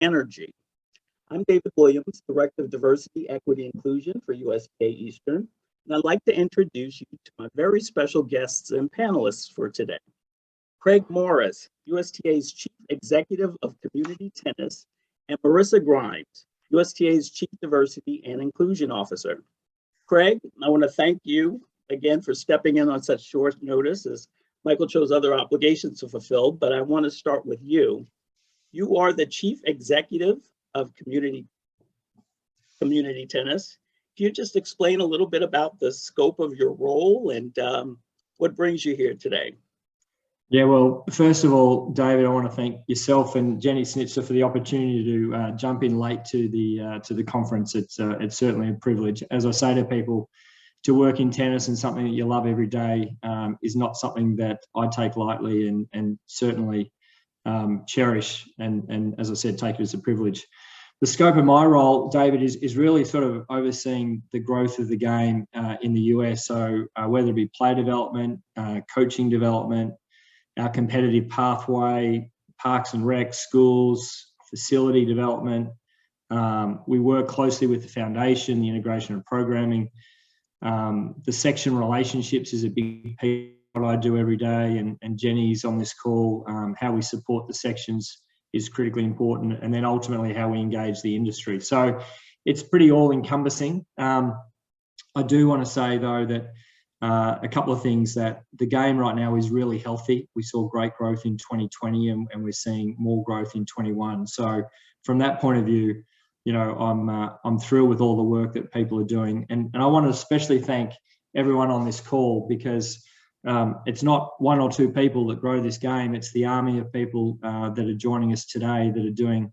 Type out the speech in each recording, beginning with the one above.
energy. I'm David Williams, Director of Diversity, Equity, Inclusion for USTA Eastern, and I'd like to introduce you to my very special guests and panelists for today. Craig Morris, USTA's Chief Executive of Community Tennis, and Marisa Grimes, USTA's Chief Diversity and Inclusion Officer. Craig, I want to thank you again for stepping in on such short notice, as Michael chose other obligations to fulfill, but I want to start with you. You are the Chief Executive of Community Tennis. Can you just explain a little bit about the scope of your role and what brings you here today? Yeah, well, first of all, David, I want to thank yourself and Jenny Snitzer for the opportunity to jump in late to the conference. It's certainly a privilege. As I say to people, to work in tennis and something that you love every day is not something that I take lightly and certainly cherish and as I said, take it as a privilege. The scope of my role, David, is really sort of overseeing the growth of the game in the US. So whether it be player development, coaching development, our competitive pathway, parks and rec, schools, facility development. We work closely with the foundation, the integration of programming. The section relationships is a big piece of what I do every day, and Jenny's on this call. How we support the sections is critically important, and then ultimately how we engage the industry. So it's pretty all-encompassing. I do want to say, though, that a couple of things, that the game right now is really healthy. We saw great growth in 2020 and we're seeing more growth in 21. So from that point of view, you know, I'm thrilled with all the work that people are doing. And I want to especially thank everyone on this call, because it's not one or two people that grow this game. It's the army of people that are joining us today that are doing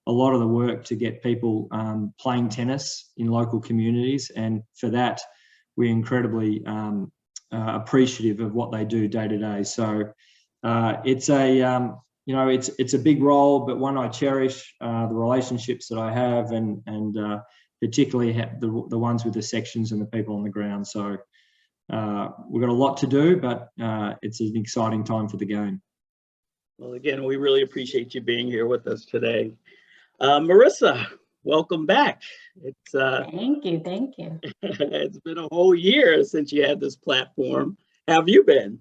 a lot of the work to get people playing tennis in local communities. And for that, we're incredibly appreciative of what they do day to day. So it's a big role, but one I cherish. The relationships that I have, and particularly the ones with the sections and the people on the ground. So we've got a lot to do, but it's an exciting time for the game. Well, again, we really appreciate you being here with us today. Marisa, welcome back. Thank you. It's been a whole year since you had this platform. How have you been?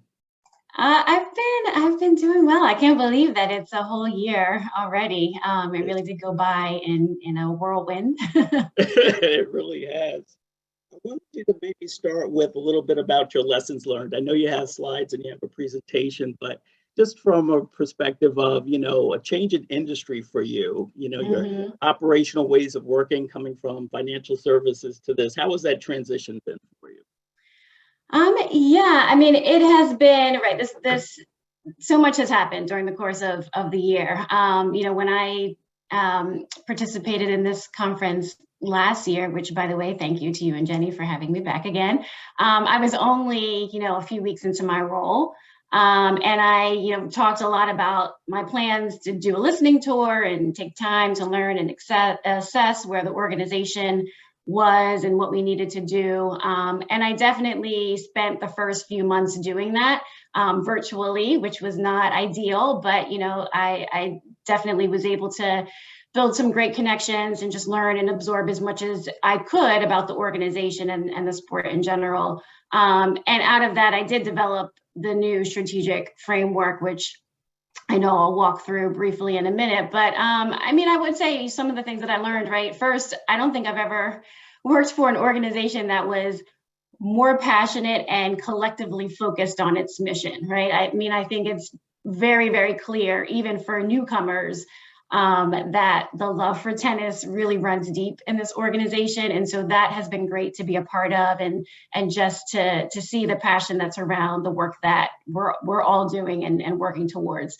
I've been doing well. I can't believe that it's a whole year already. It really did go by in a whirlwind. It really has. I wanted you to maybe start with a little bit about your lessons learned. I know you have slides and you have a presentation, but just from a perspective of, you know, a change in industry for you, you know, your operational ways of working, coming from financial services to this, how has that transition been for you? Yeah, I mean, it has been, right, this so much has happened during the course of the year. You know, when I participated in this conference last year, which, by the way, thank you to you and Jenny for having me back again. I was only, you know, a few weeks into my role. And I, you know, talked a lot about my plans to do a listening tour and take time to learn and assess where the organization was and what we needed to do. And I definitely spent the first few months doing that virtually, which was not ideal, but, you know, I definitely was able to build some great connections and just learn and absorb as much as I could about the organization and the sport in general. And out of that, I did develop the new strategic framework, which I know I'll walk through briefly in a minute. But I mean, I would say some of the things that I learned, right? First, I don't think I've ever worked for an organization that was more passionate and collectively focused on its mission, right? I mean, I think it's very, very clear, even for newcomers, that the love for tennis really runs deep in this organization. And so that has been great to be a part of, and just to see the passion that's around the work that we're all doing and working towards.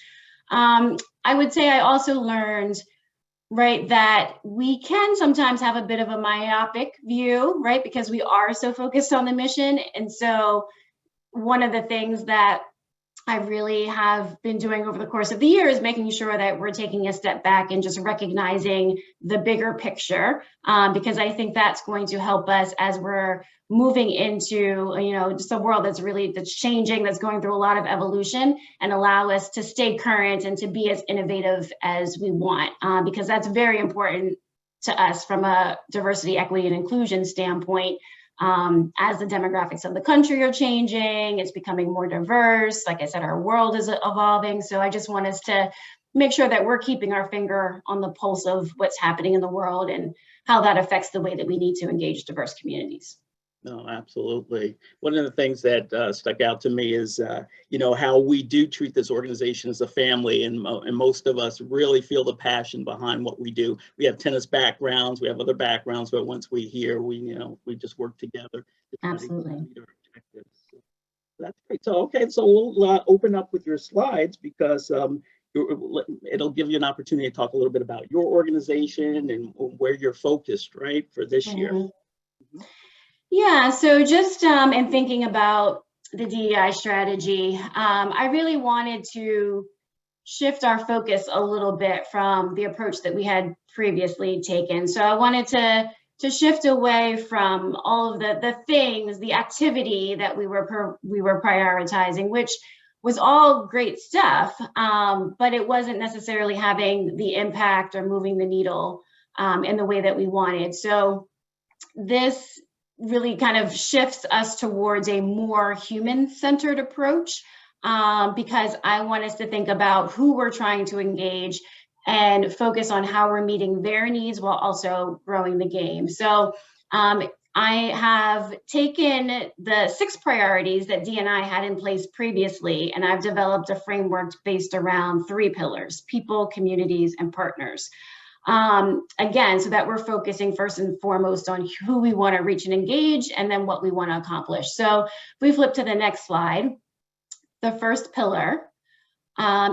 I would say I also learned, right, that we can sometimes have a bit of a myopic view, right, because we are so focused on the mission. And so one of the things that I really have been doing over the course of the years, making sure that we're taking a step back and just recognizing the bigger picture, because I think that's going to help us as we're moving into, just a world that's changing, that's going through a lot of evolution, and allow us to stay current and to be as innovative as we want, because that's very important to us from a diversity, equity, and inclusion standpoint. As the demographics of the country are changing, it's becoming more diverse. Like I said, our world is evolving. So I just want us to make sure that we're keeping our finger on the pulse of what's happening in the world and how that affects the way that we need to engage diverse communities. No, absolutely. One of the things that stuck out to me is, how we do treat this organization as a family, and most of us really feel the passion behind what we do. We have tennis backgrounds, we have other backgrounds, but once we hear, we just work together to try Absolutely. to meet our objectives. So that's great. So, okay, so we'll open up with your slides, because it'll give you an opportunity to talk a little bit about your organization and where you're focused, right, for this year. Mm-hmm. Yeah, so just in thinking about the DEI strategy, I really wanted to shift our focus a little bit from the approach that we had previously taken. So I wanted to shift away from all of the activity that we were prioritizing, which was all great stuff, but it wasn't necessarily having the impact or moving the needle in the way that we wanted. So this really kind of shifts us towards a more human-centered approach, because I want us to think about who we're trying to engage and focus on how we're meeting their needs while also growing the game. So I have taken the 6 priorities that D&I had in place previously, and I've developed a framework based around 3 pillars: people, communities, and partners. Again, so that we're focusing first and foremost on who we want to reach and engage, and then what we want to accomplish. So if we flip to the next slide, the first pillar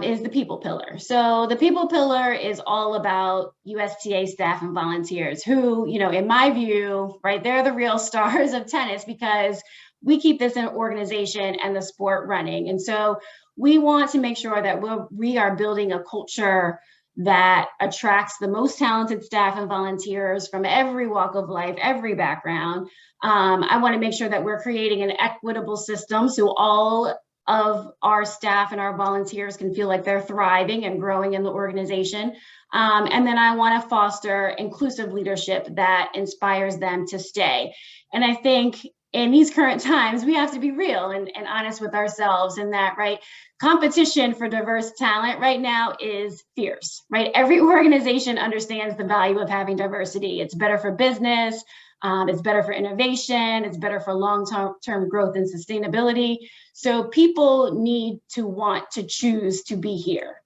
is the people pillar. So the people pillar is all about USTA staff and volunteers who, in my view, right, they're the real stars of tennis, because we keep this an organization and the sport running. And so we want to make sure that we are building a culture that attracts the most talented staff and volunteers from every walk of life, every background. I want to make sure that we're creating an equitable system so all of our staff and our volunteers can feel like they're thriving and growing in the organization. And then I want to foster inclusive leadership that inspires them to stay. And I think in these current times, we have to be real and honest with ourselves in that, right? Competition for diverse talent right now is fierce, right? Every organization understands the value of having diversity. It's better for business, it's better for innovation, it's better for long-term growth and sustainability. So people need to want to choose to be here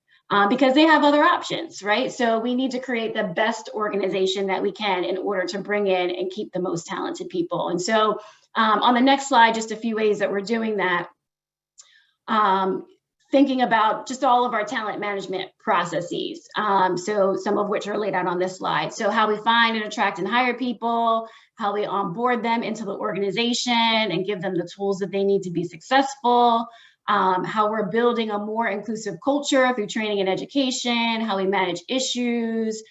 because they have other options, right? So we need to create the best organization that we can in order to bring in and keep the most talented people. And so on the next slide, just a few ways that we're doing that. Thinking about just all of our talent management processes. So some of which are laid out on this slide. So how we find and attract and hire people, how we onboard them into the organization and give them the tools that they need to be successful, how we're building a more inclusive culture through training and education, how we manage issues,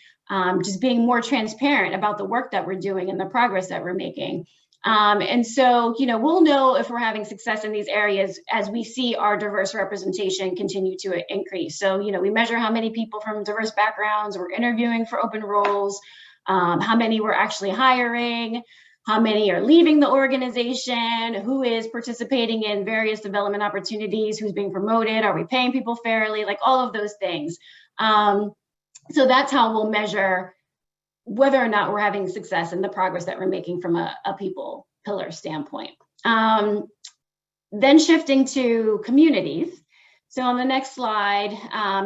just being more transparent about the work that we're doing and the progress that we're making. And so, we'll know if we're having success in these areas as we see our diverse representation continue to increase. So, we measure how many people from diverse backgrounds we're interviewing for open roles, how many we're actually hiring, how many are leaving the organization, who is participating in various development opportunities, who's being promoted, are we paying people fairly, like all of those things. So that's how we'll measure whether or not we're having success in the progress that we're making from a people pillar standpoint. Then shifting to communities. So on the next slide,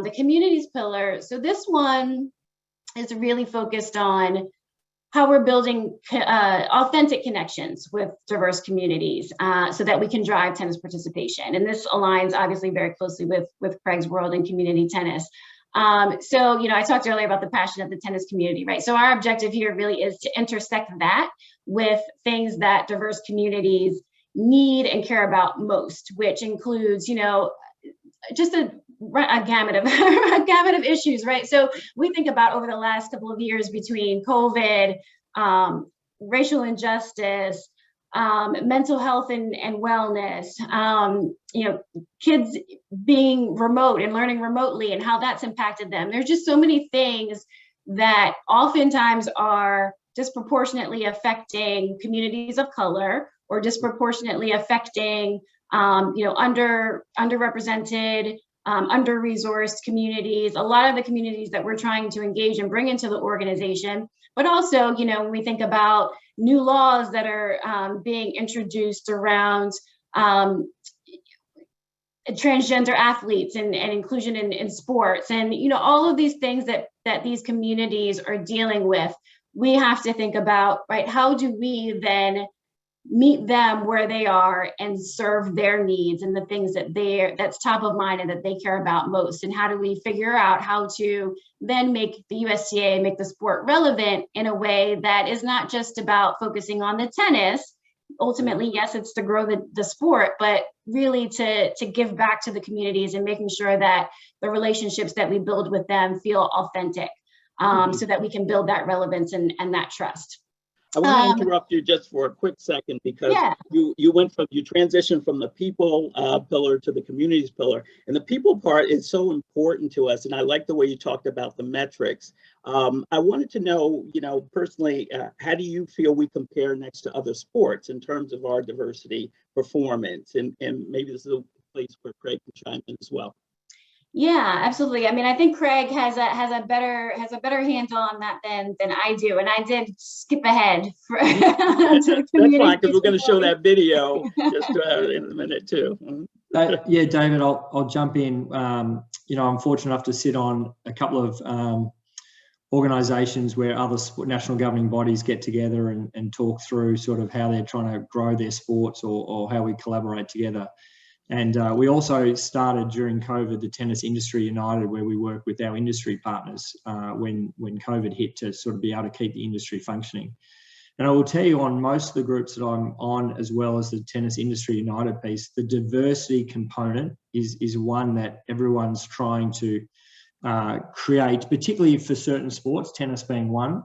the communities pillar. So this one is really focused on how we're building authentic connections with diverse communities so that we can drive tennis participation. And this aligns obviously very closely with Craig's world in community tennis. So, I talked earlier about the passion of the tennis community, right? So our objective here really is to intersect that with things that diverse communities need and care about most, which includes, just a gamut of a gamut of issues, right? So we think about over the last couple of years between COVID, racial injustice, mental health and wellness, kids being remote and learning remotely and how that's impacted them. There's just so many things that oftentimes are disproportionately affecting communities of color or disproportionately affecting underrepresented, under-resourced communities, a lot of the communities that we're trying to engage and bring into the organization. But also, when we think about new laws that are being introduced around transgender athletes and inclusion in sports, and all of these things that these communities are dealing with, we have to think about, right, how do we then meet them where they are and serve their needs and the things that's top of mind and that they care about most, and how do we figure out how to then make the USTA, make the sport relevant in a way that is not just about focusing on the tennis. Ultimately, yes, it's to grow the sport, but really to give back to the communities and making sure that the relationships that we build with them feel authentic, so that we can build that relevance and that trust. I want to interrupt you just for a quick second, because you transitioned from the people pillar to the communities pillar, and the people part is so important to us. And I like the way you talked about the metrics. I wanted to know, personally, how do you feel we compare next to other sports in terms of our diversity performance? And maybe this is a place where Craig can chime in as well. Yeah, absolutely. I mean, I think Craig has a better handle on that than I do, and I did skip ahead to the That's fine, because we're going to show that video just in a minute too. Yeah, David, I'll jump in. I'm fortunate enough to sit on a couple of organisations where other national governing bodies get together and talk through sort of how they're trying to grow their sports or how we collaborate together. And we also started during COVID the Tennis Industry United, where we work with our industry partners when COVID hit, to sort of be able to keep the industry functioning. And I will tell you, on most of the groups that I'm on, as well as the Tennis Industry United piece, the diversity component is one that everyone's trying to create, particularly for certain sports, tennis being one,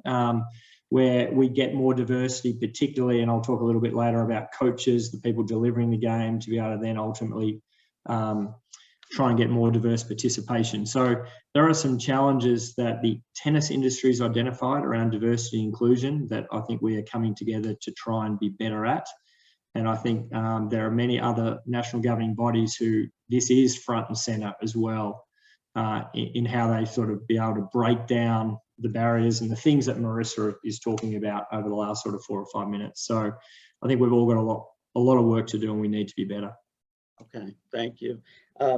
where we get more diversity, particularly, and I'll talk a little bit later about coaches, the people delivering the game, to be able to then ultimately try and get more diverse participation. So there are some challenges that the tennis industry has identified around diversity and inclusion that I think we are coming together to try and be better at. And I think there are many other national governing bodies who this is front and centre as well, in how they sort of be able to break down the barriers and the things that Marisa is talking about over the last sort of 4 or 5 minutes. So I think we've all got a lot of work to do, and we need to be better. Okay, thank you.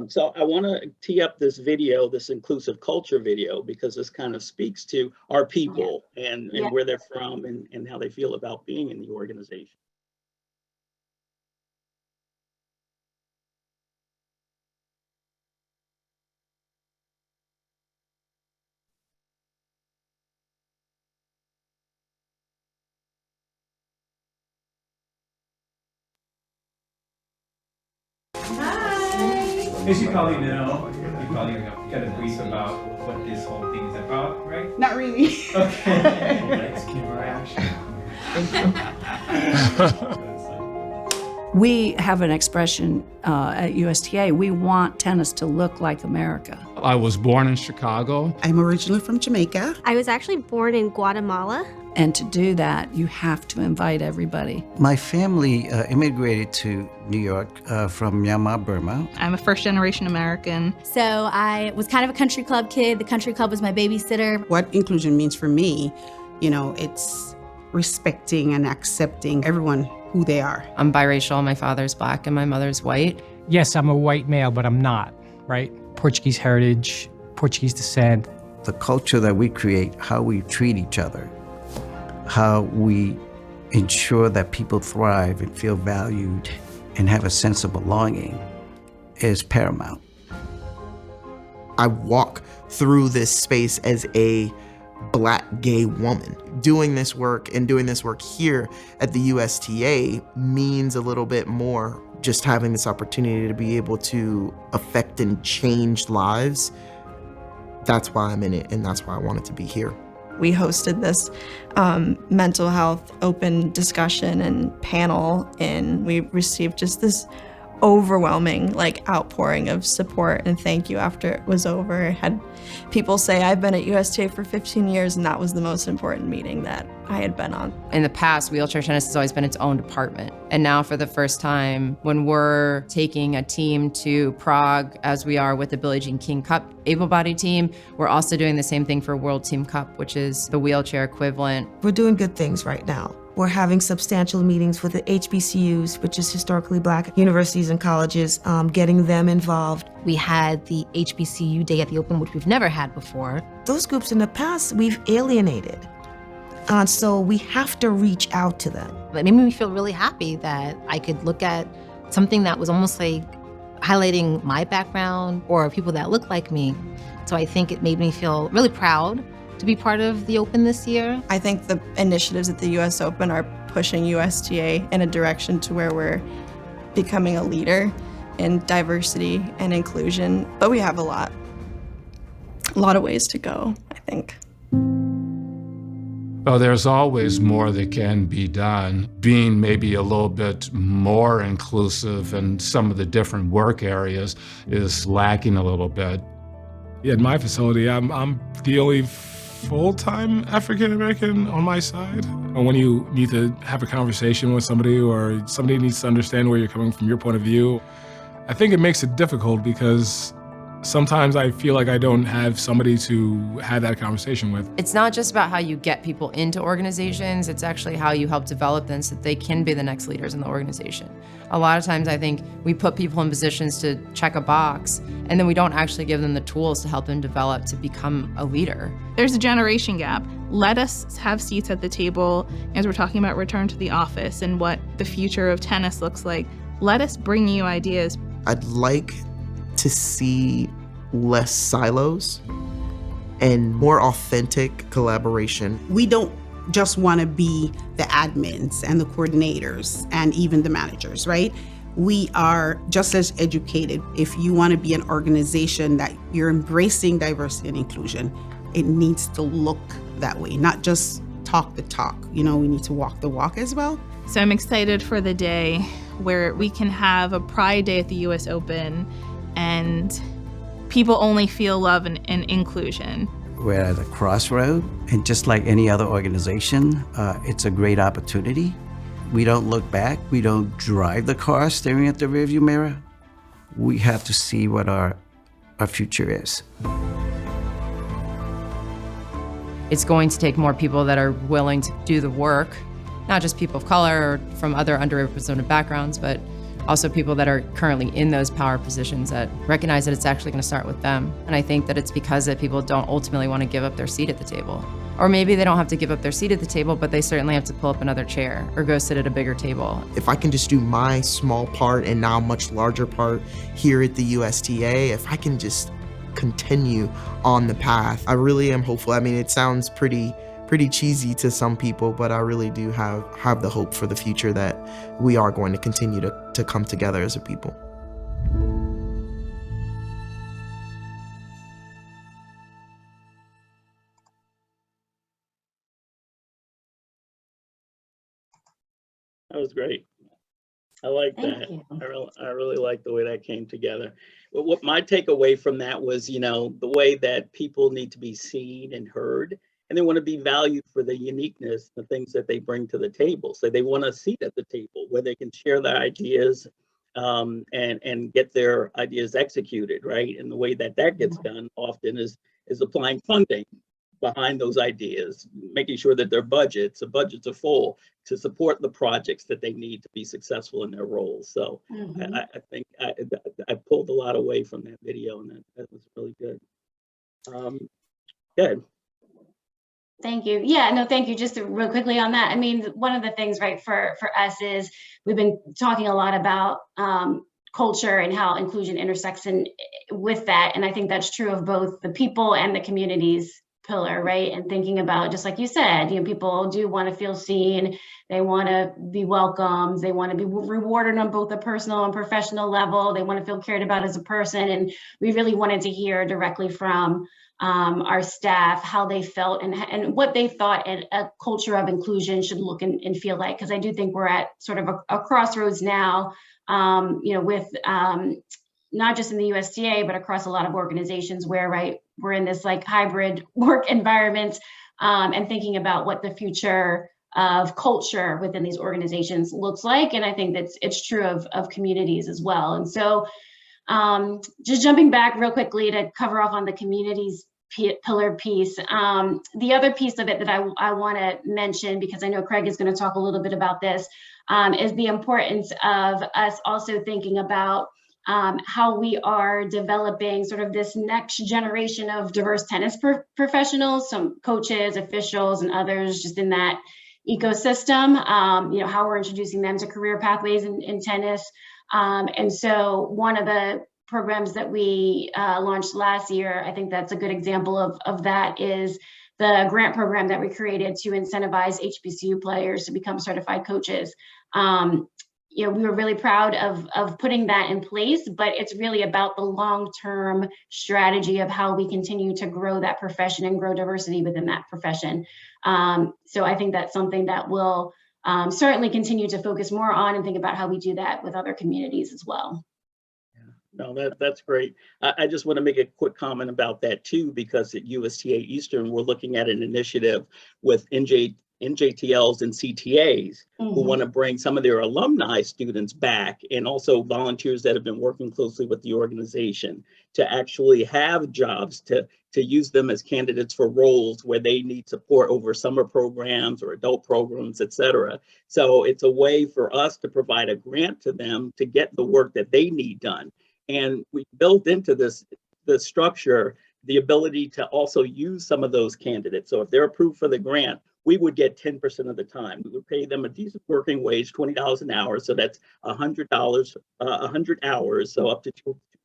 So I want to tee up this video, this inclusive culture video, because this kind of speaks to our people and where they're from and how they feel about being in the organization. As you probably know, you probably got a brief about what this whole thing is about, right? Not really. Okay. Next camera action. We have an expression at USTA, we want tennis to look like America. I was born in Chicago. I'm originally from Jamaica. I was actually born in Guatemala. And to do that, you have to invite everybody. My family immigrated to New York from Myanmar, Burma. I'm a first-generation American. So I was kind of a country club kid. The country club was my babysitter. What inclusion means for me, it's respecting and accepting everyone who they are. I'm biracial. My father's Black and my mother's white. Yes, I'm a white male, but I'm not, right? Portuguese heritage, Portuguese descent. The culture that we create, how we treat each other, how we ensure that people thrive and feel valued and have a sense of belonging is paramount. I walk through this space as a Black gay woman. Doing this work and doing this work here at the USTA means a little bit more just having this opportunity to be able to affect and change lives, that's why I'm in it, and that's why I wanted to be here. We hosted this mental health open discussion and panel, and we received just this overwhelming outpouring of support and thank you after it was over. I had people say, I've been at USTA for 15 years, and that was the most important meeting that I had been on. In the past, wheelchair tennis has always been its own department. And now for the first time, when we're taking a team to Prague, as we are with the Billie Jean King Cup able-bodied team, we're also doing the same thing for World Team Cup, which is the wheelchair equivalent. We're doing good things right now. We're having substantial meetings with the HBCUs, which is historically Black universities and colleges, getting them involved. We had the HBCU Day at the Open, which we've never had before. Those groups in the past, we've alienated. So we have to reach out to them. It made me feel really happy that I could look at something that was almost like highlighting my background or people that look like me. So I think it made me feel really proud to be part of the Open this year. I think the initiatives at the US Open are pushing USTA in a direction to where we're becoming a leader in diversity and inclusion, but we have a lot of ways to go, I think. Well, there's always more that can be done. Being maybe a little bit more inclusive in some of the different work areas is lacking a little bit. At my facility, I'm the only full-time African-American on my side. When you need to have a conversation with somebody or somebody needs to understand where you're coming from, your point of view, I think it makes it difficult because sometimes I feel like I don't have somebody to have that conversation with. It's not just about how you get people into organizations, it's actually how you help develop them so that they can be the next leaders in the organization. A lot of times I think we put people in positions to check a box, and then we don't actually give them the tools to help them develop to become a leader. There's a generation gap. Let us have seats at the table as we're talking about return to the office and what the future of tennis looks like. Let us bring you ideas. I'd like to see less silos and more authentic collaboration. We don't just want to be the admins and the coordinators and even the managers, right? We are just as educated. If you want to be an organization that you're embracing diversity and inclusion, it needs to look that way, not just talk the talk. We need to walk the walk as well. So I'm excited for the day where we can have a Pride Day at the US Open and people only feel love and inclusion. We're at a crossroad, and just like any other organization, it's a great opportunity. We don't look back. We don't drive the car staring at the rearview mirror. We have to see what our future is. It's going to take more people that are willing to do the work, not just people of color or from other underrepresented backgrounds, but also people that are currently in those power positions that recognize that it's actually going to start with them. And I think that it's because that people don't ultimately want to give up their seat at the table. Or maybe they don't have to give up their seat at the table, but they certainly have to pull up another chair or go sit at a bigger table. If I can just do my small part and now much larger part here at the USTA, if I can just continue on the path, I really am hopeful. I mean, it sounds pretty cheesy to some people, but I really do have the hope for the future that we are going to continue to come together as a people. That was great. I like that. I really like the way that came together. But what my takeaway from that was, the way that people need to be seen and heard, and they want to be valued for the uniqueness, the things that they bring to the table. So they want a seat at the table where they can share their ideas and get their ideas executed, right? And the way that gets done often is applying funding behind those ideas, making sure that their budgets are full to support the projects that they need to be successful in their roles. So I think I pulled a lot away from that video, and that was really good. Good. Thank you. Yeah, no, thank you. Just real quickly on that. I mean, one of the things, right, for us is we've been talking a lot about culture and how inclusion intersects with that. And I think that's true of both the people and the communities pillar, right? And thinking about, just like you said, people do want to feel seen, they want to be welcomed, they want to be rewarded on both a personal and professional level, they want to feel cared about as a person. And we really wanted to hear directly from our staff how they felt and what they thought a culture of inclusion should look and feel like. Because I do think we're at sort of a crossroads now, with not just in the USTA, but across a lot of organizations where, right, we're in this like hybrid work environment, and thinking about what the future of culture within these organizations looks like. And I think it's true of communities as well. And so just jumping back real quickly to cover off on the communities pillar piece. The other piece of it that I want to mention, because I know Craig is going to talk a little bit about this, is the importance of us also thinking about how we are developing sort of this next generation of diverse tennis professionals, some coaches, officials, and others just in that ecosystem, how we're introducing them to career pathways in tennis. And so one of the programs that we launched last year, I think that's a good example of that, is the grant program that we created to incentivize HBCU players to become certified coaches. We were really proud of putting that in place, but it's really about the long-term strategy of how we continue to grow that profession and grow diversity within that profession. So I think that's something that we'll certainly continue to focus more on and think about how we do that with other communities as well. No, that's great. I just want to make a quick comment about that too, because at USTA Eastern, we're looking at an initiative with NJTLs and CTAs who want to bring some of their alumni students back, and also volunteers that have been working closely with the organization to actually have jobs, to use them as candidates for roles where they need support over summer programs or adult programs, et cetera. So it's a way for us to provide a grant to them to get the work that they need done. And we built into the structure the ability to also use some of those candidates. So if they're approved for the grant, we would get 10% of the time. We would pay them a decent working wage, $20 an hour. So that's $100, 100 hours, so up to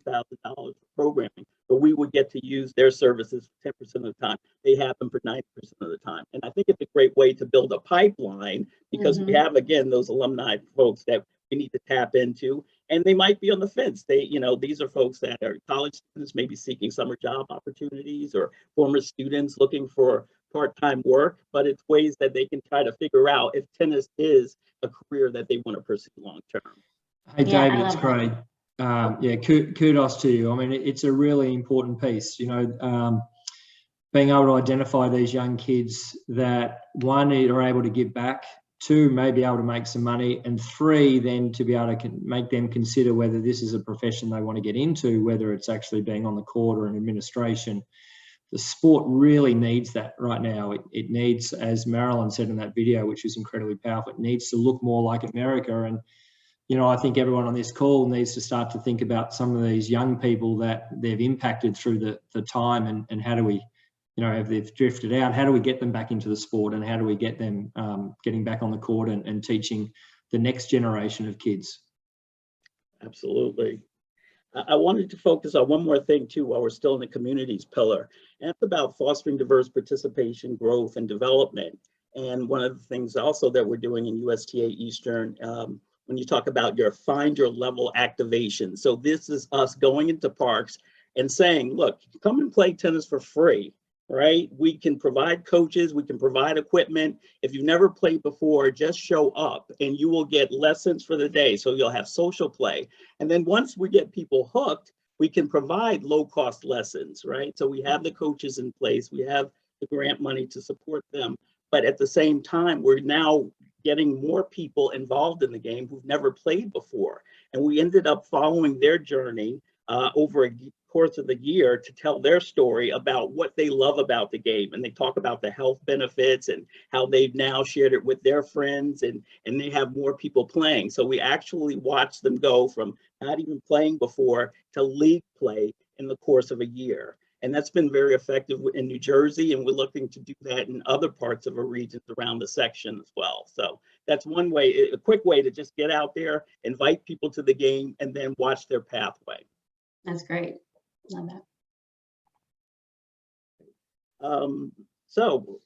$2,000 for programming. But we would get to use their services 10% of the time. They have them for 90% of the time. And I think it's a great way to build a pipeline, because we have, again, those alumni folks that we need to tap into. And they might be on the fence. These are folks that are college students, maybe seeking summer job opportunities, or former students looking for part-time work, but it's ways that they can try to figure out if tennis is a career that they want to pursue long-term. Hey, David, it's Craig. Kudos to you. I mean, it's a really important piece, being able to identify these young kids that, one, are able to give back, two, may be able to make some money, and three, then to be able to make them consider whether this is a profession they want to get into, whether it's actually being on the court or in administration. The sport really needs that right now. It needs, as Marilyn said in that video, which is incredibly powerful, it needs to look more like America. And, I think everyone on this call needs to start to think about some of these young people that they've impacted through the time, and how do we, if they've drifted out, how do we get them back into the sport, and how do we get them getting back on the court and teaching the next generation of kids? Absolutely. I wanted to focus on one more thing too, while we're still in the communities pillar, and it's about fostering diverse participation, growth, and development. And one of the things also that we're doing in USTA Eastern, when you talk about your find your level activation. So this is us going into parks and saying, look, come and play tennis for free, right? We can provide coaches, we can provide equipment. If you've never played before, just show up and you will get lessons for the day. So you'll have social play. And then once we get people hooked, we can provide low-cost lessons, right? So we have the coaches in place, we have the grant money to support them. But at the same time, we're now getting more people involved in the game who've never played before. And we ended up following their journey over a course of the year to tell their story about what they love about the game. And they talk about the health benefits and how they've now shared it with their friends, and they have more people playing. So we actually watched them go from not even playing before to league play in the course of a year. And that's been very effective in New Jersey, and we're looking to do that in other parts of our regions around the section as well. So that's one way, a quick way to just get out there, invite people to the game, and then watch their pathway. That's great. Love that. So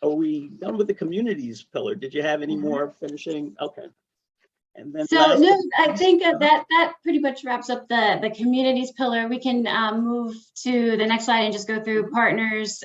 are we done with the communities pillar? Did you have any more finishing? Okay. And then So no, I think that pretty much wraps up the communities pillar. We can move to the next slide and just go through partners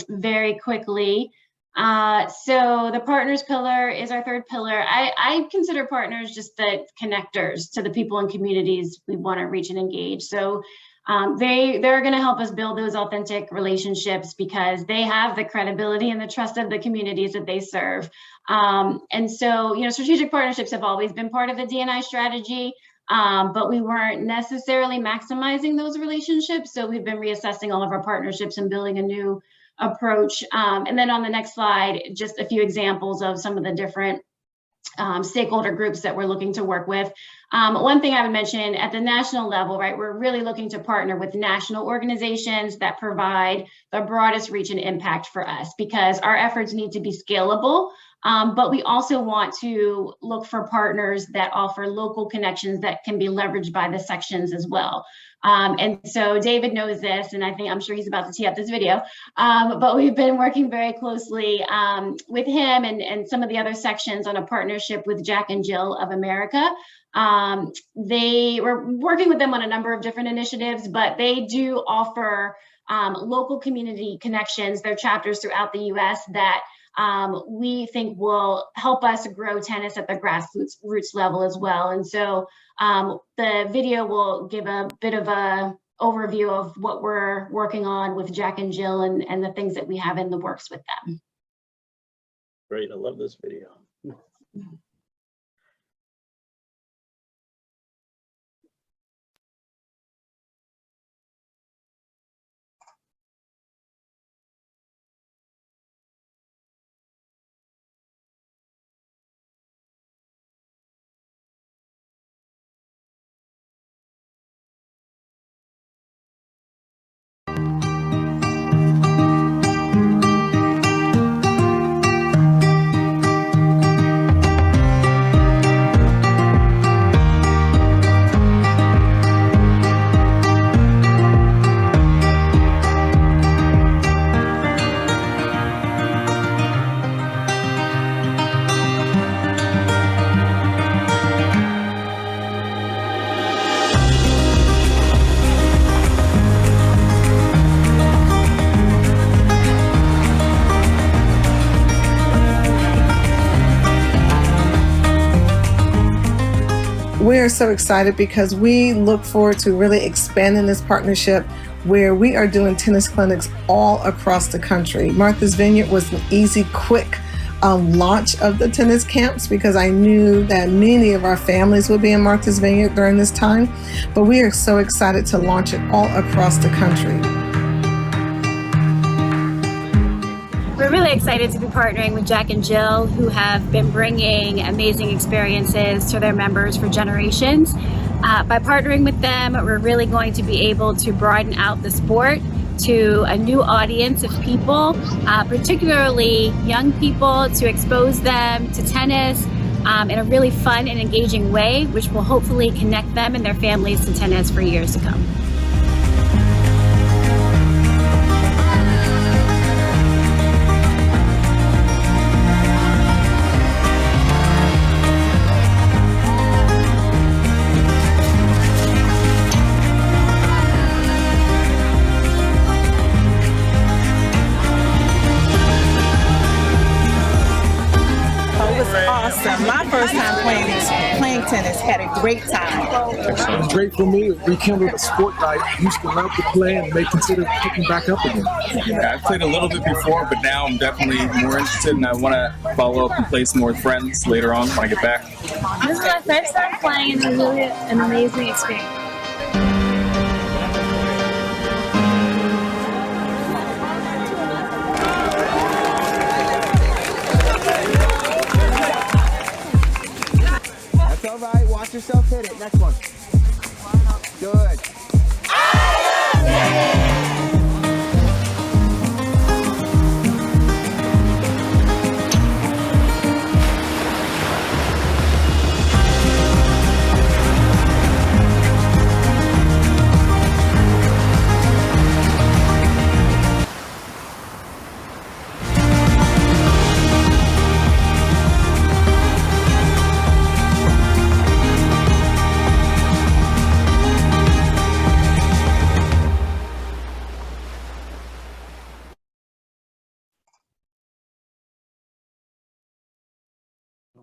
very quickly. So the partners pillar is our third pillar. I consider partners just the connectors to the people and communities we want to reach and engage. So they're going to help us build those authentic relationships because they have the credibility and the trust of the communities that they serve. And so, strategic partnerships have always been part of the D&I strategy, but we weren't necessarily maximizing those relationships. So we've been reassessing all of our partnerships and building a new approach. And then on the next slide, just a few examples of some of the different stakeholder groups that we're looking to work with. One thing I would mention at the national level, right, we're really looking to partner with national organizations that provide the broadest reach and impact for us because our efforts need to be scalable. But we also want to look for partners that offer local connections that can be leveraged by the sections as well. And so David knows this, and I'm sure he's about to tee up this video, but we've been working very closely with him and some of the other sections on a partnership with Jack and Jill of America. They were working with them on a number of different initiatives, but they do offer local community connections, their chapters throughout the US that we think will help us grow tennis at the grassroots level as well. And so the video will give a bit of a overview of what we're working on with Jack and Jill and the things that we have in the works with them. Great, I love this video. We're so excited because we look forward to really expanding this partnership where we are doing tennis clinics all across the country. Martha's Vineyard was an easy, quick launch of the tennis camps because I knew that many of our families would be in Martha's Vineyard during this time, but we are so excited to launch it all across the country. We're really excited to be partnering with Jack and Jill, who have been bringing amazing experiences to their members for generations. By partnering with them, we're really going to be able to broaden out the sport to a new audience of people, particularly young people, to expose them to tennis in a really fun and engaging way, which will hopefully connect them and their families to tennis for years to come. Awesome. My first time playing tennis, had a great time. It was great for me. It rekindled a sport that I used to love to play and may consider picking back up again. Yeah, I've played a little bit before, but now I'm definitely more interested and I want to follow up and play some more with friends later on when I get back. This is my first time playing and it was really an amazing experience. All right, watch yourself hit it. Next one. Good.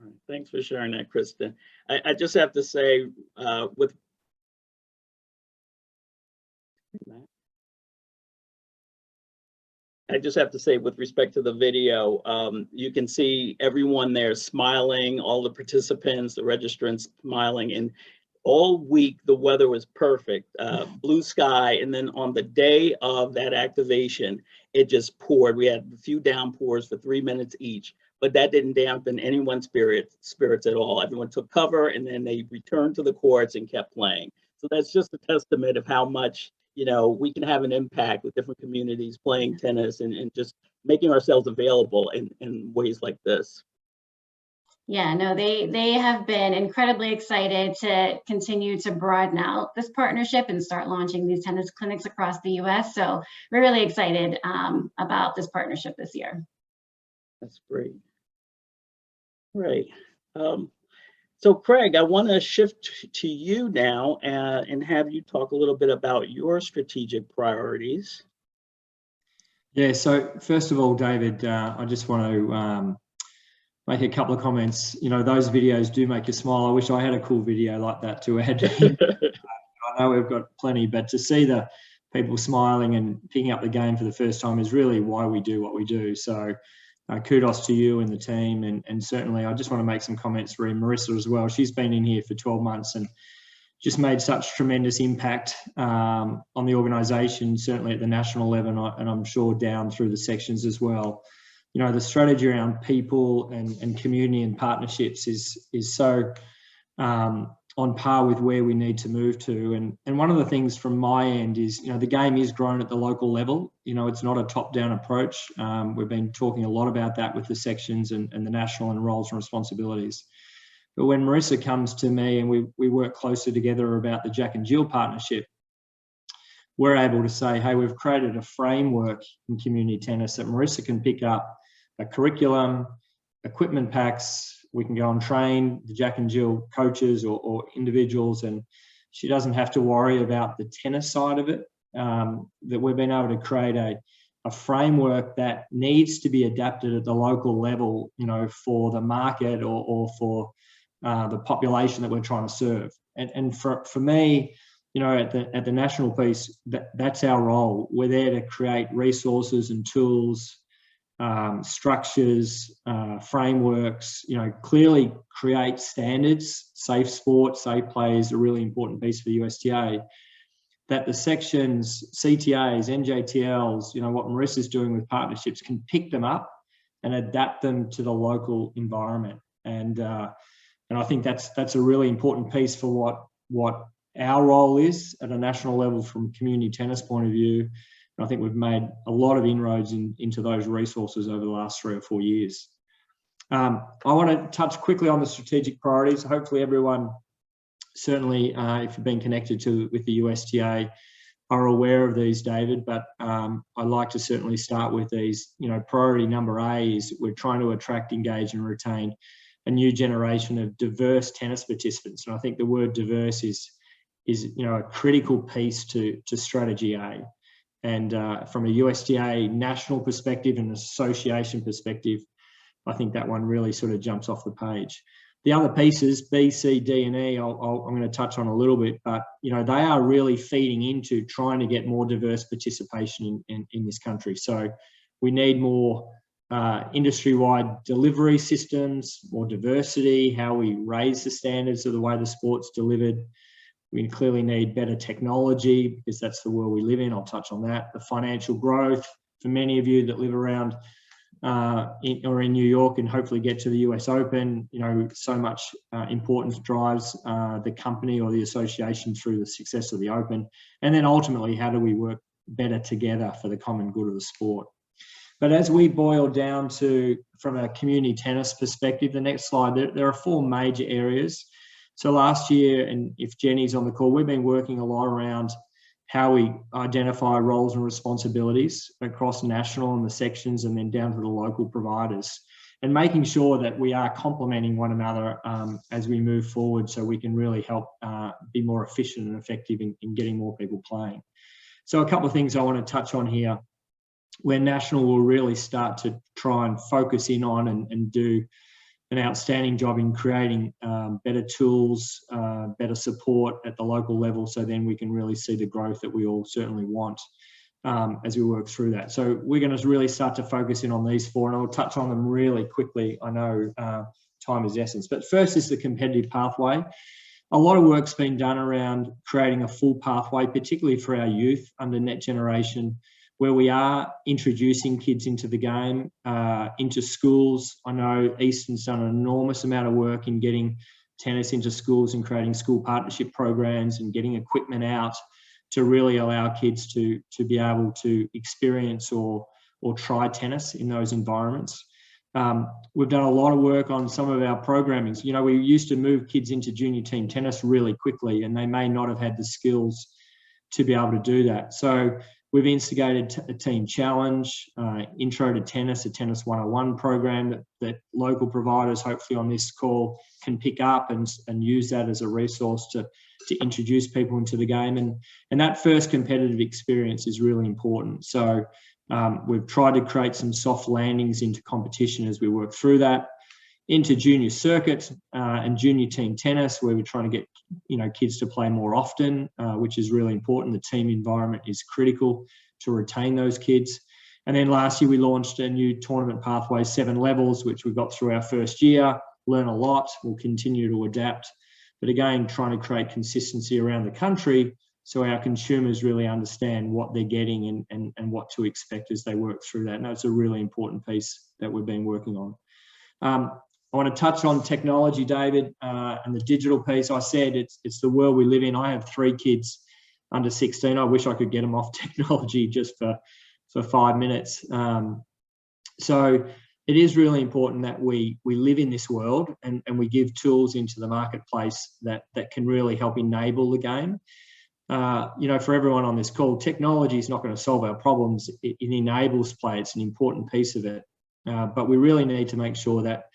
right. Thanks for sharing that, Kristen. I just have to say, with respect to the video, you can see everyone there smiling, all the participants, the registrants smiling, and all week the weather was perfect, blue sky, and then on the day of that activation, it just poured. We had a few downpours for 3 minutes each, but that didn't dampen anyone's spirits at all. Everyone took cover, and then they returned to the courts and kept playing. So that's just a testament of how much, you know, we can have an impact with different communities playing tennis and just making ourselves available in ways like this. Yeah, no, they have been incredibly excited to continue to broaden out this partnership and start launching these tennis clinics across the US. So we're really excited about this partnership this year. That's great. Right. So Craig, I want to shift to you now and have you talk a little bit about your strategic priorities. Yeah, so first of all, David, I just want to make a couple of comments. You know, those videos do make you smile. I wish I had a cool video like that to add. I know we've got plenty, but to see the people smiling and picking up the game for the first time is really why we do what we do. So kudos to you and the team. And certainly I just want to make some comments for Marisa as well. She's been in here for 12 months and just made such tremendous impact on the organisation, certainly at the national level, and I'm sure down through the sections as well. You know, the strategy around people and community and partnerships is so on par with where we need to move to. And one of the things from my end is, you know, the game is grown at the local level. You know, it's not a top-down approach. We've been talking a lot about that with the sections and the national and roles and responsibilities. But when Marisa comes to me and we work closer together about the Jack and Jill partnership, we're able to say, hey, we've created a framework in community tennis that Marisa can pick up a curriculum, equipment packs. We can go and train the Jack and Jill coaches or individuals, and she doesn't have to worry about the tennis side of it. That we've been able to create a framework that needs to be adapted at the local level, you know, for the market or for the population that we're trying to serve. And for me, you know, at the national piece, that's our role. We're there to create resources and tools, structures, frameworks, you know, clearly create standards. Safe sport, safe play is a really important piece for the USTA. That the sections, CTAs, NJTLs, you know, what Marissa's doing with partnerships can pick them up and adapt them to the local environment. And I think that's a really important piece for what our role is at a national level from a community tennis point of view. And I think we've made a lot of inroads into those resources over the last 3 or 4 years. I want to touch quickly on the strategic priorities. Hopefully everyone, certainly if you've been connected with the USTA, are aware of these, David, but I'd like to certainly start with these. You know, priority number A is we're trying to attract, engage and retain a new generation of diverse tennis participants. And I think the word diverse is you know, a critical piece to strategy A. And from a USTA national perspective and association perspective, I think that one really sort of jumps off the page. The other pieces, B, C, D, and E, I'm going to touch on a little bit, but you know, they are really feeding into trying to get more diverse participation in this country. So we need more industry-wide delivery systems, more diversity, how we raise the standards of the way the sport's delivered. We clearly need better technology because that's the world we live in. I'll touch on that. The financial growth for many of you that live around in New York and hopefully get to the US Open, you know, so much importance drives the company or the association through the success of the Open. And then ultimately, how do we work better together for the common good of the sport? But as we boil down to, from a community tennis perspective, the next slide, there are 4 major areas. So last year, and if Jenny's on the call, we've been working a lot around how we identify roles and responsibilities across national and the sections and then down to the local providers, and making sure that we are complementing one another as we move forward so we can really help be more efficient and effective in getting more people playing. So a couple of things I want to touch on here, where national will really start to try and focus in on and do an outstanding job in creating better tools, better support at the local level, so then we can really see the growth that we all certainly want as we work through that. So we're going to really start to focus in on these four, and I'll touch on them really quickly. I know time is essence, but first is the competitive pathway. A lot of work's been done around creating a full pathway, particularly for our youth under Next Generation, where we are introducing kids into the game, into schools. I know Eastern's done an enormous amount of work in getting tennis into schools and creating school partnership programs and getting equipment out to really allow kids to be able to experience or try tennis in those environments. We've done a lot of work on some of our programming. You know, we used to move kids into junior team tennis really quickly, and they may not have had the skills to be able to do that. So we've instigated a team challenge, intro to tennis, a tennis 101 program that local providers, hopefully on this call, can pick up and use that as a resource to introduce people into the game. And that first competitive experience is really important. So we've tried to create some soft landings into competition as we work through that, into junior circuit and junior team tennis, where we're trying to get kids to play more often, which is really important. The team environment is critical to retain those kids. And then last year we launched a new tournament pathway, 7 levels, which we got through our first year. Learn a lot. We'll continue to adapt, but again, trying to create consistency around the country so our consumers really understand what they're getting and what to expect as they work through that. And that's a really important piece that we've been working on. I want to touch on technology, David, and the digital piece. I said it's the world we live in. I have 3 kids under 16. I wish I could get them off technology just for 5 minutes. So it is really important that we live in this world and we give tools into the marketplace that can really help enable the game. For everyone on this call, technology is not going to solve our problems. It enables play. It's an important piece of it. But we really need to make sure that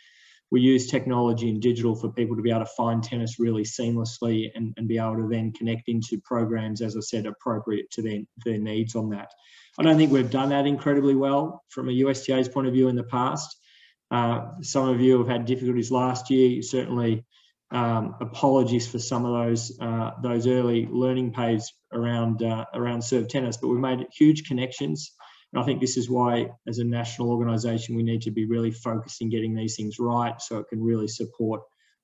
we use technology and digital for people to be able to find tennis really seamlessly and be able to then connect into programs, as I said, appropriate to their needs on that. I don't think we've done that incredibly well from a USTA's point of view in the past. Some of you have had difficulties last year. Certainly, apologies for some of those early learning paths around serve tennis, but we've made huge connections. And I think this is why, as a national organisation, we need to be really focused in getting these things right so it can really support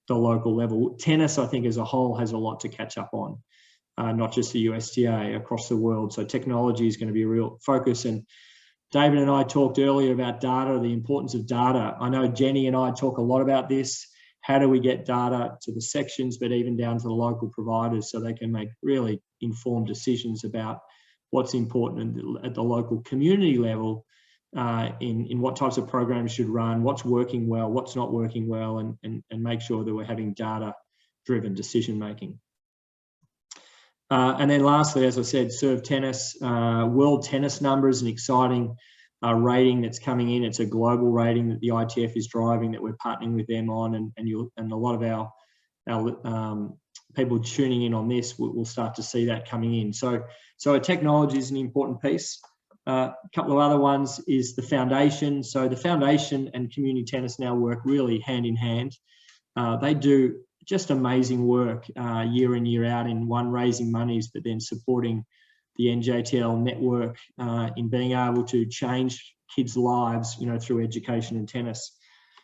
the local level. Tennis, I think, as a whole, has a lot to catch up on, not just the USTA, across the world. So technology is going to be a real focus. And David and I talked earlier about data, the importance of data. I know Jenny and I talk a lot about this. How do we get data to the sections, but even down to the local providers so they can make really informed decisions about what's important at the local community level in what types of programs should run, what's working well, what's not working well, and make sure that we're having data-driven decision-making. And then lastly, as I said, serve tennis, world tennis number is an exciting rating that's coming in. It's a global rating that the ITF is driving, that we're partnering with them on, and a lot of our people tuning in on this will start to see that coming in. So technology is an important piece. A couple of other ones is the foundation. So the foundation and community tennis now work really hand in hand. They do just amazing work year in, year out in raising monies, but then supporting the NJTL network in being able to change kids' lives, through education and tennis.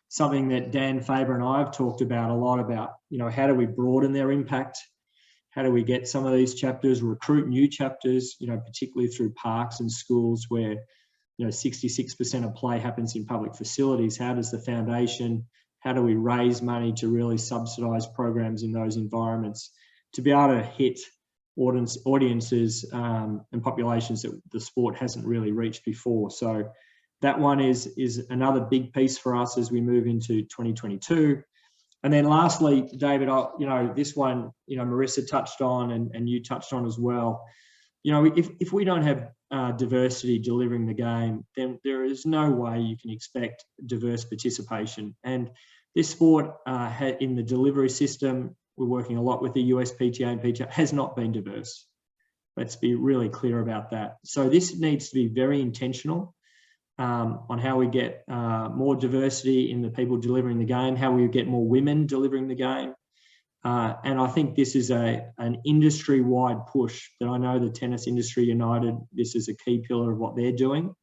Something that Dan Faber and I have talked about a lot about, how do we broaden their impact? How do we get some of these chapters, recruit new chapters, particularly through parks and schools where, 66% of play happens in public facilities. How does the foundation, how do we raise money to really subsidise programs in those environments to be able to hit audiences and populations that the sport hasn't really reached before? So that one is another big piece for us as we move into 2022. And then lastly, David, this one, Marisa touched on and you touched on as well. If we don't have diversity delivering the game, then there is no way you can expect diverse participation. And this sport in the delivery system, we're working a lot with the USPTA and PTA, has not been diverse. Let's be really clear about that. So this needs to be very intentional. on how we get more diversity in the people delivering the game, how we get more women delivering the game. And I think this is an industry-wide push that I know the Tennis Industry United, this is a key pillar of what they're doing.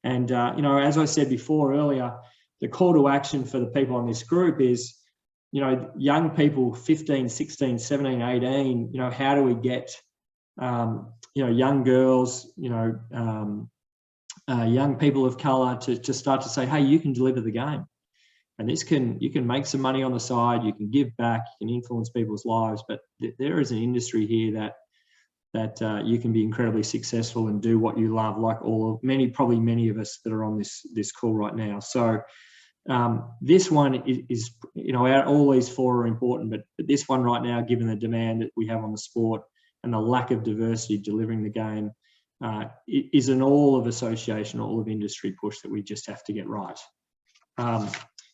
And, you know, as I said before earlier, the call to action for the people on this group is, you know, young people, 15, 16, 17, 18, you know, how do we get, you know, young girls, you know, young people of colour to start to say, hey, you can deliver the game. And this you can make some money on the side, you can give back, you can influence people's lives, but there is an industry here that you can be incredibly successful and do what you love, like probably many of us that are on this call right now. So this one is, you know, all these four are important, but this one right now, given the demand that we have on the sport and the lack of diversity delivering the game, is an all of association, all of industry push that we just have to get right.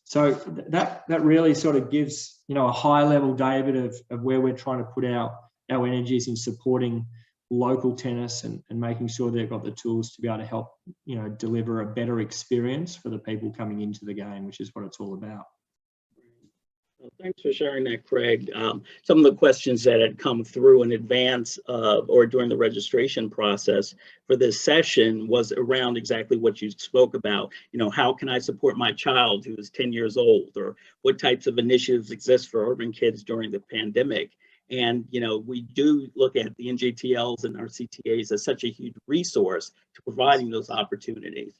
So that really sort of gives, you know, a high level, David, of where we're trying to put our energies in supporting local tennis and making sure they've got the tools to be able to help, you know, deliver a better experience for the people coming into the game, which is what it's all about. Well, thanks for sharing that, Craig. Some of the questions that had come through in advance of or during the registration process for this session was around exactly what you spoke about. You know, how can I support my child who is 10 years old, or what types of initiatives exist for urban kids during the pandemic? And, you know, we do look at the NJTLs and our CTAs as such a huge resource to providing those opportunities.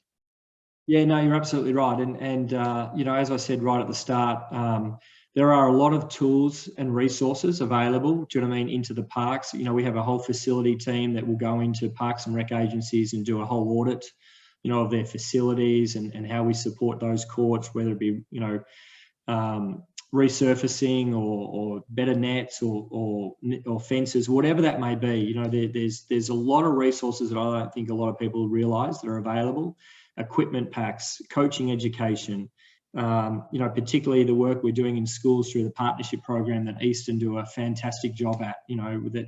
Yeah, no, you're absolutely right. And you know, as I said right at the start, there are a lot of tools and resources available, do you know what I mean, into the parks. You know, we have a whole facility team that will go into parks and rec agencies and do a whole audit, you know, of their facilities and how we support those courts, whether it be, you know, resurfacing or better nets or fences, whatever that may be. You know, there's a lot of resources that I don't think a lot of people realise that are available. Equipment packs, coaching education, you know, particularly the work we're doing in schools through the partnership program that Eastern do a fantastic job at. You know, that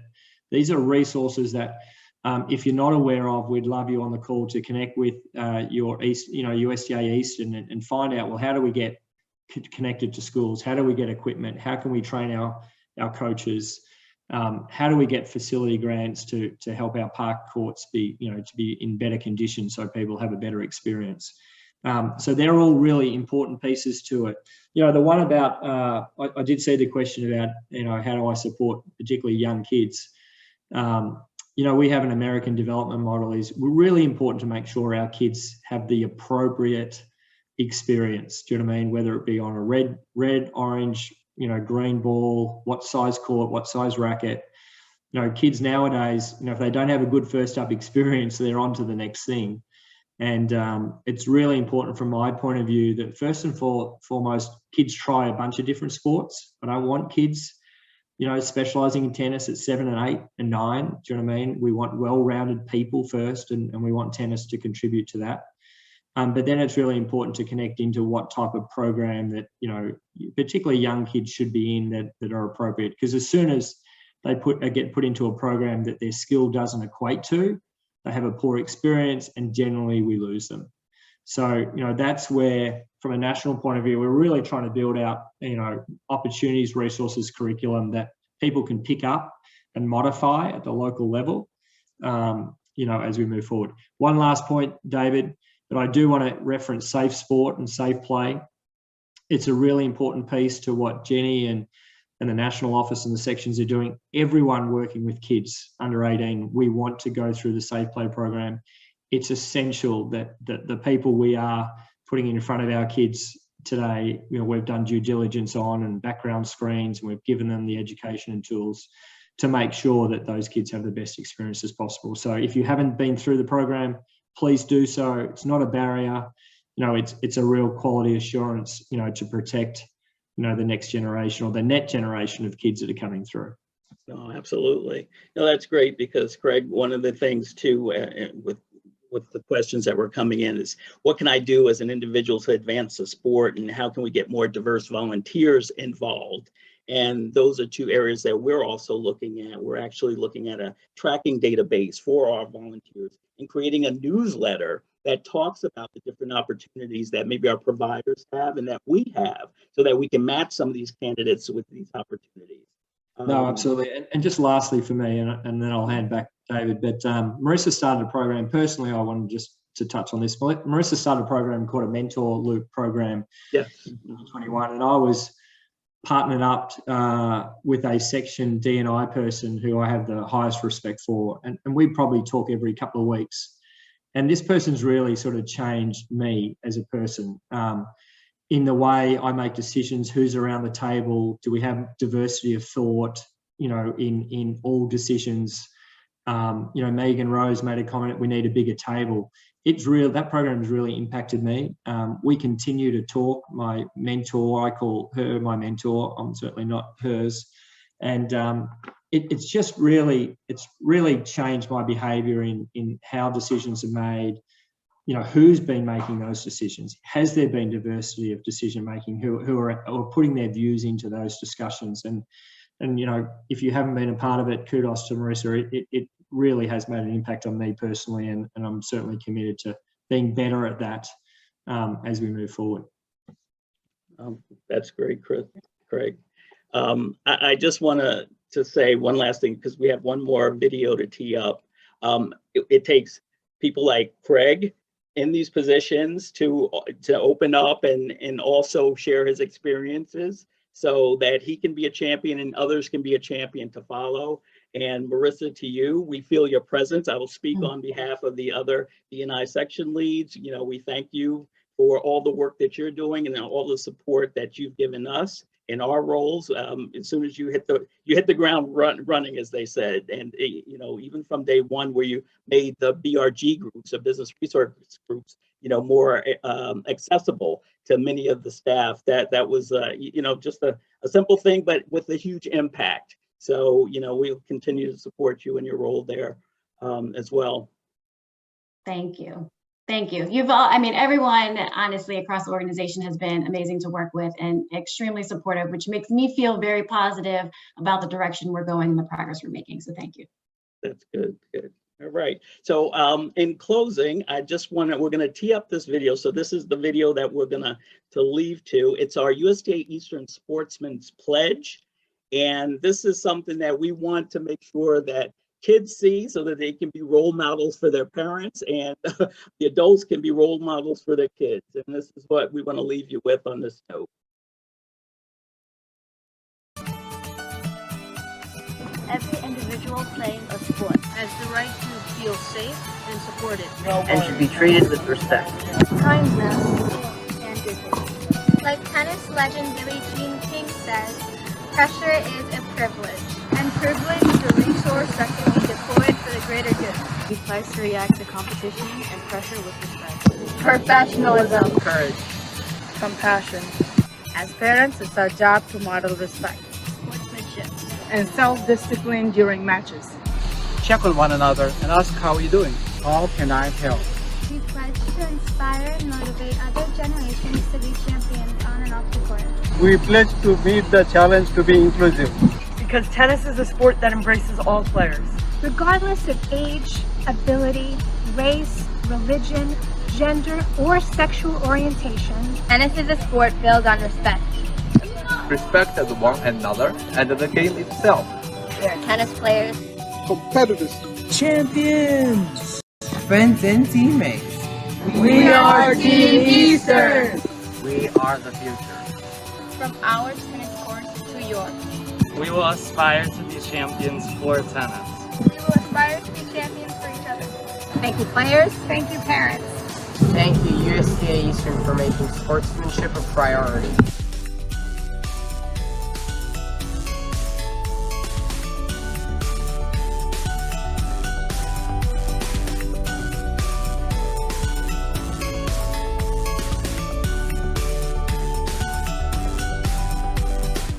these are resources that if you're not aware of, we'd love you on the call to connect with your USTA Eastern and find out, well, how do we get connected to schools? How do we get equipment? How can we train our coaches? How do we get facility grants to help our park courts be, you know, to be in better condition so people have a better experience? So they're all really important pieces to it. You know, the one about, I did see the question about, you know, how do I support particularly young kids? You know, we have an American development model. We're really important to make sure our kids have the appropriate experience. Do you know what I mean? Whether it be on a red, orange, you know, green ball, what size court, what size racket. You know, kids nowadays, you know, if they don't have a good first up experience, they're on to the next thing. And it's really important from my point of view that first and foremost, kids try a bunch of different sports. I don't want kids, you know, specializing in tennis at 7 and 8 and 9. Do you know what I mean? We want well-rounded people first, and we want tennis to contribute to that. But then it's really important to connect into what type of program that, you know, particularly young kids should be in that are appropriate. Because as soon as they get put into a program that their skill doesn't equate to, they have a poor experience and generally we lose them. So, you know, that's where, from a national point of view, we're really trying to build out, you know, opportunities, resources, curriculum that people can pick up and modify at the local level, you know, as we move forward. One last point, David, but I do want to reference safe sport and safe play. It's a really important piece to what Jenny and the national office and the sections are doing. Everyone working with kids under 18, we want to go through the safe play program. It's essential that the people we are putting in front of our kids today, you know, we've done due diligence on and background screens, and we've given them the education and tools to make sure that those kids have the best experience as possible. So if you haven't been through the program, please do so. It's not a barrier. You know, it's a real quality assurance, you know, to protect, you know, the next generation or the next generation of kids that are coming through. No, absolutely. No, that's great, because Craig, one of the things too, with the questions that were coming in is, what can I do as an individual to advance the sport, and how can we get more diverse volunteers involved? And those are two areas that we're also looking at. We're actually looking at a tracking database for our volunteers and creating a newsletter that talks about the different opportunities that maybe our providers have and that we have, so that we can match some of these candidates with these opportunities. No, absolutely. And just lastly for me, and then I'll hand back to David, but Marisa started a program. Personally, I wanted just to touch on this. Marisa started a program called a Mentor Loop program in 2021, and I was partnered up with a section D&I person who I have the highest respect for, and we probably talk every couple of weeks. And this person's really sort of changed me as a person. In the way I make decisions, who's around the table, do we have diversity of thought, in all decisions. Megan Rose made a comment, we need a bigger table. It's real, that program has really impacted me. We continue to talk. My mentor, I call her my mentor, I'm certainly not hers. And it's really changed my behavior in how decisions are made. Who's been making those decisions? Has there been diversity of decision making who are putting their views into those discussions? And if you haven't been a part of it, kudos to Marisa. It really has made an impact on me personally, and I'm certainly committed to being better at that as we move forward. That's great, Craig. I just want to say one last thing, because we have one more video to tee up. It takes people like Craig in these positions to open up and also share his experiences, so that he can be a champion and others can be a champion to follow. And Marisa, to you, we feel your presence. I will speak on behalf of the other D&I section leads. We thank you for all the work that you're doing and all the support that you've given us in our roles. As soon as you hit the ground running, as they said, and even from day one, where you made the BRG groups, the business resource groups, more accessible to many of the staff. That was just a simple thing, but with a huge impact. So we'll continue to support you in your role there as well. Thank you. Thank you. Everyone honestly across the organization has been amazing to work with and extremely supportive, which makes me feel very positive about the direction we're going and the progress we're making. So thank you. That's good. Good. All right. So in closing, we're going to tee up this video. So this is the video that we're going to leave to. It's our USTA Eastern Sportsman's Pledge. And this is something that we want to make sure that kids see, so that they can be role models for their parents, and the adults can be role models for their kids. And this is what we want to leave you with on this note. Every individual playing a sport has the right to feel safe and supported, and should be treated with respect, kindness, and dignity. Like tennis legend Billie Jean King says, pressure is a privilege. And privilege is a resource that can be deployed for the greater good. Be placed to react to competition and pressure with respect. Professionalism. Courage. Compassion. As parents, it's our job to model respect. Sportsmanship. And self-discipline during matches. Check on one another and ask how you're doing. How can I help? We pledge to inspire and motivate other generations to be champions on and off the court. We pledge to meet the challenge to be inclusive. Because tennis is a sport that embraces all players. Regardless of age, ability, race, religion, gender, or sexual orientation. Tennis is a sport built on respect. Respect of one another and the game itself. We are tennis players, competitors, champions, friends and teammates. We are Team Eastern. We are the future. From our tennis courts to yours. We will aspire to be champions for tennis. We will aspire to be champions for each other. Thank you, players. Thank you, parents. Thank you, USTA Eastern, for making sportsmanship a priority.